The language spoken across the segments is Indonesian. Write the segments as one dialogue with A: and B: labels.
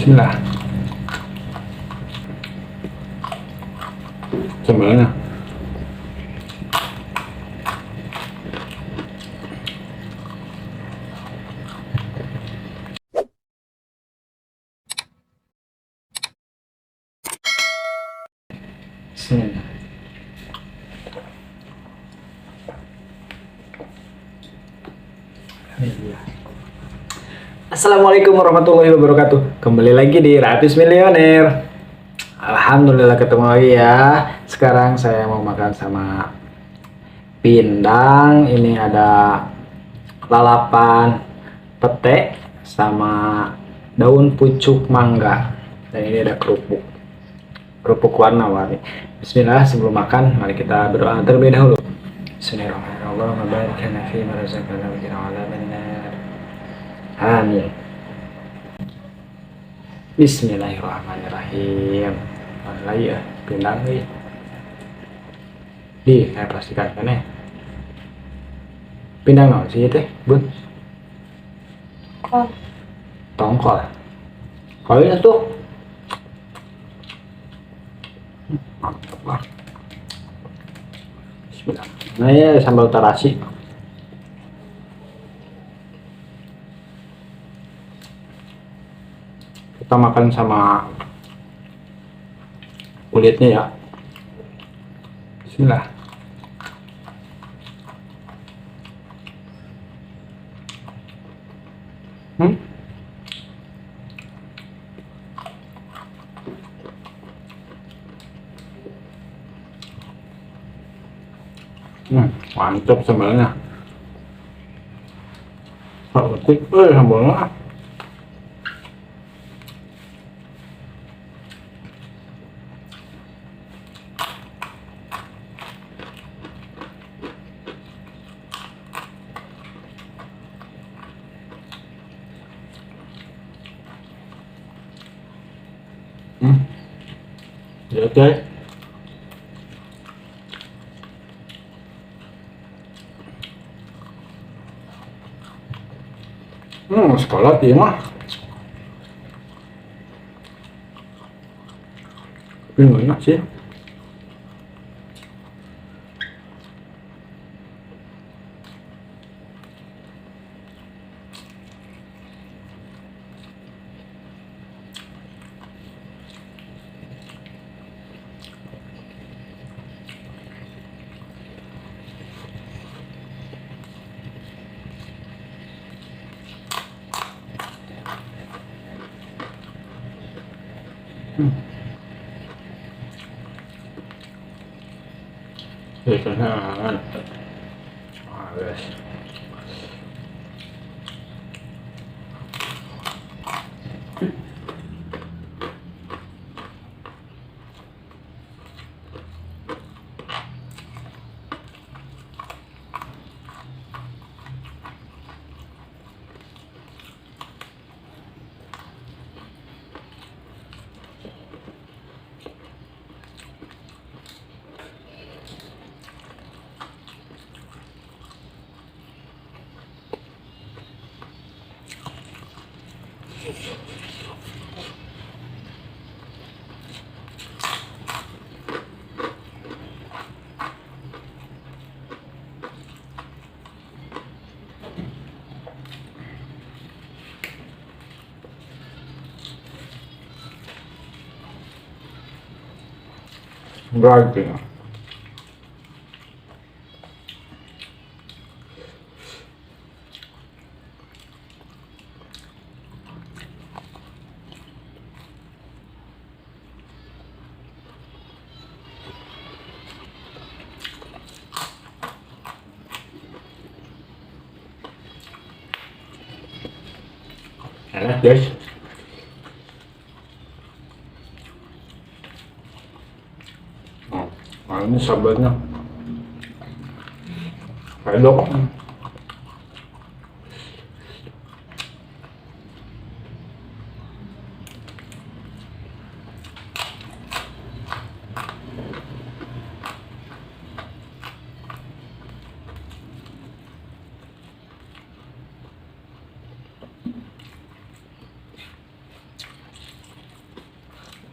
A: Bismillah. Sambalnya. Bismillah. Assalamualaikum warahmatullahi wabarakatuh. Kembali lagi di Rapis Milioner. Alhamdulillah ketemu lagi ya. Sekarang saya mau makan sama pindang. Ini ada lalapan pete sama daun pucuk mangga. Dan ini ada kerupuk. Kerupuk warna-warni. Bismillah, sebelum makan mari kita berdoa terlebih dahulu. Bismillahirrahmanirrahim. Allahumma barik lana fi ma razaqtana wa qina adzabannar. Amin. Bismillahirrahmanirrahim. Lagi ya, pindang nih. Saya pastikan kan ya. Pindang naon sih teh, Bun? Tongkol. Kalian tuh. Mantap lah. Bismillah. Nah ya sambal terasi. Kita makan sama kulitnya ya. Bismillah. Mantap sambalnya. Petik, sambalnya. Ya, oke. Sekolah dia mah. Tapi nggak enak sih. Kesenangan. Guys. Berarti enak guys. Nah, ini sambalnya enak.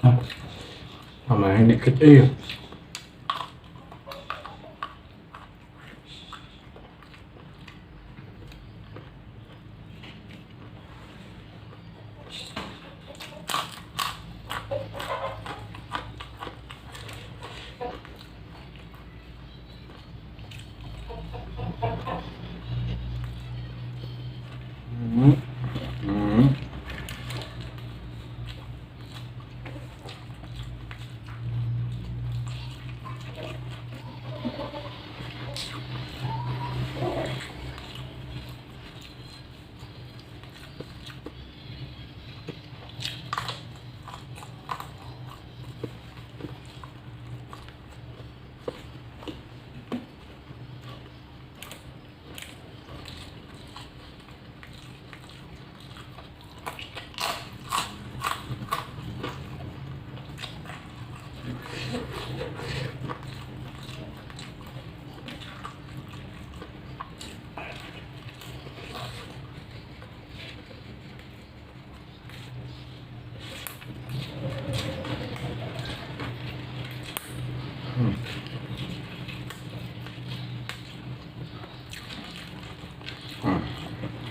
A: Nah, sama yang dikit iya. Hmm. Hmm.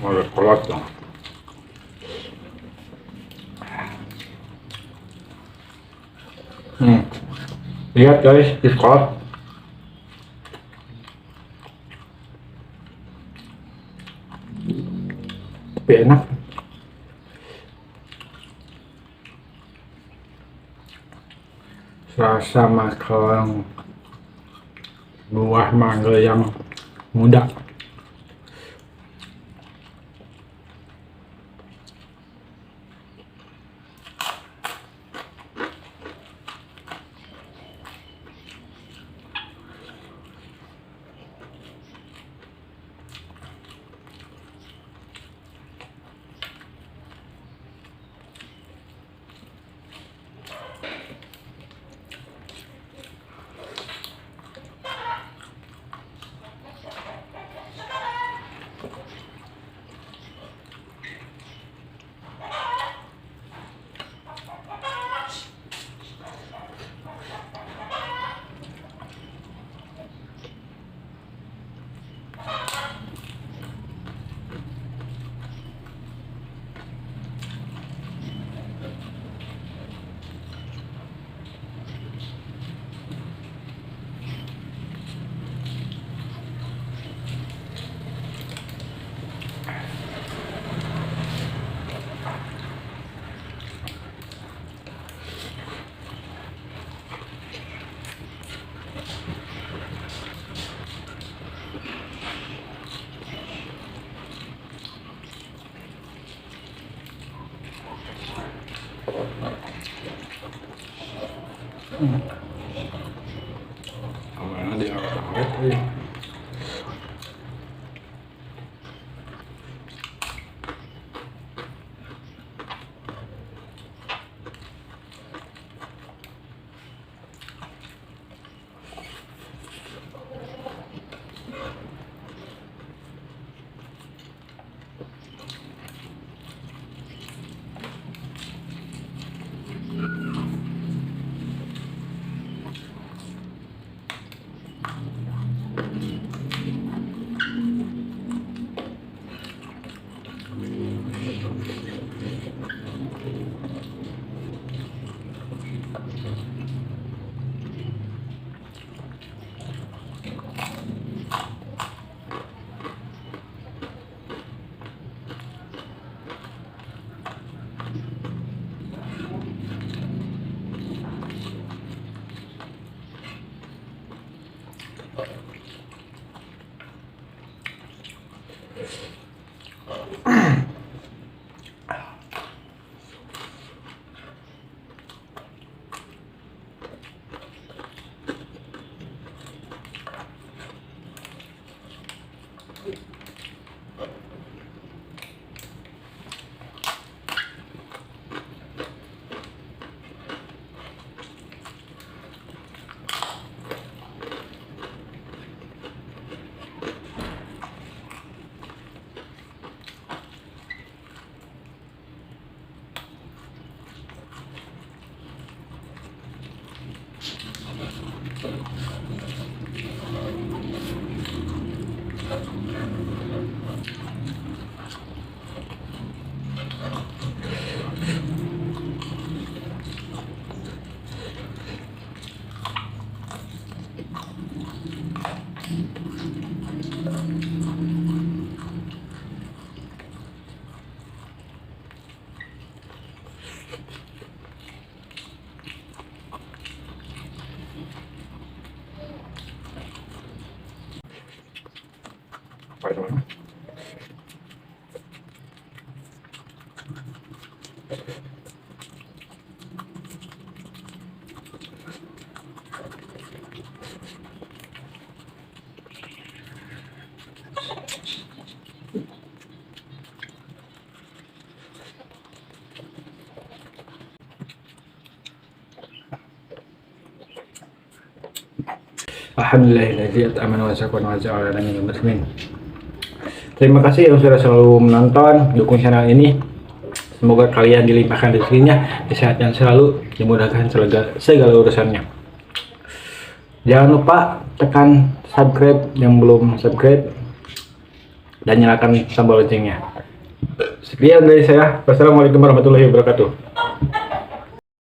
A: Ada kolot dong. Lihat guys, di kolot. Tapi enak. Rasa makan buah mangga yang muda. Awalnya diawet-awet. Apa teman? Alhamdulillahilladzi at'amana wa saqana wa ja'alana minal muslimin. Terima kasih yang sudah selalu menonton, dukung channel ini. Semoga kalian dilimpahkan rezekinya, kesehatan selalu, dimudahkan segala urusannya. Jangan lupa tekan subscribe yang belum subscribe dan nyalakan tombol loncengnya. Sekian dari saya. Wassalamualaikum warahmatullahi wabarakatuh.